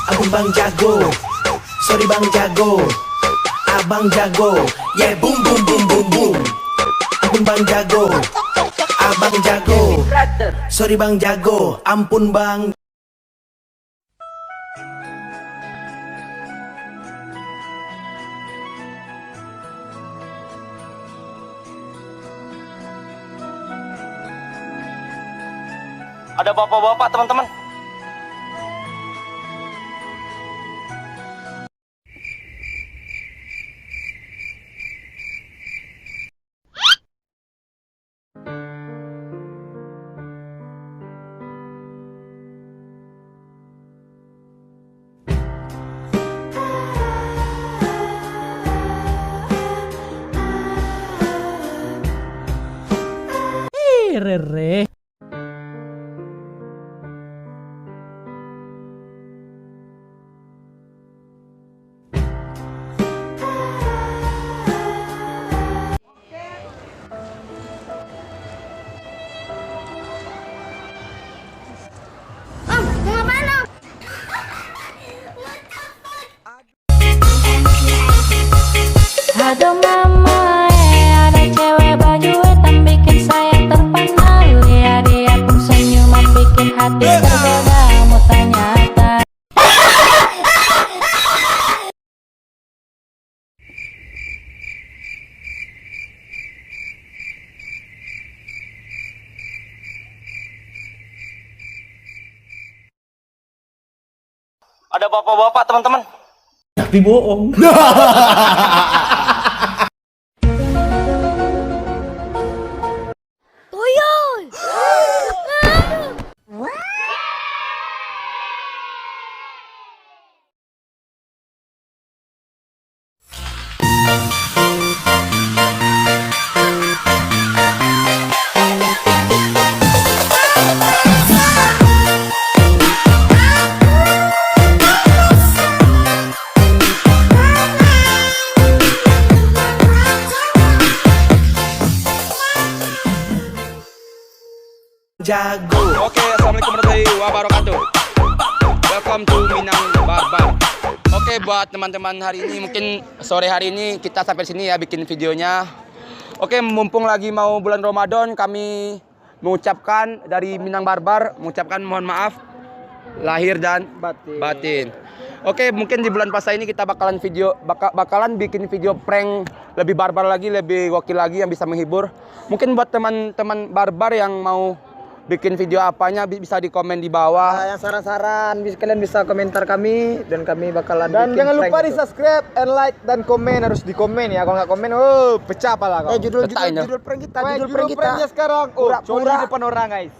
Ampun bang jago, sorry bang jago. Abang jago, yeah boom boom boom boom boom. Ampun bang jago, abang jago. Sorry bang jago, ampun bang. Ada bapak-bapak teman-teman. Rere. Aduh mama, ada cewek baju hitam bikin saya terpengal. Dia pun senyum bikin hati tergoda. Mau tanya-tanya. Ada bapak-bapak teman-teman. Tapi bohong. Tuyul. Jago. Oke, assalamualaikum warahmatullahi wabarakatuh. Welcome to Minang Barbar. Oke, buat teman-teman hari ini, mungkin sore hari ini kita sampai sini ya bikin videonya. Oke, mumpung lagi mau bulan Ramadan, kami mengucapkan dari Minang Barbar, mengucapkan mohon maaf lahir dan batin. Oke, mungkin di bulan puasa ini kita bakalan bikin video prank lebih barbar lagi, lebih gokil lagi yang bisa menghibur. Mungkin buat teman-teman barbar yang mau bikin video apanya bisa di komen di bawah. Yang saran-saran kalian bisa komentar kami dan kami bakalan Dan bikin jangan prank lupa itu. di subscribe and like dan komen, harus di komen ya. Kalau nggak komen, pecah pala kau. Judul Letaknya. prank kita, Wah, judul prank kita. pranknya sekarang. Pura-pura. Coli di depan orang guys.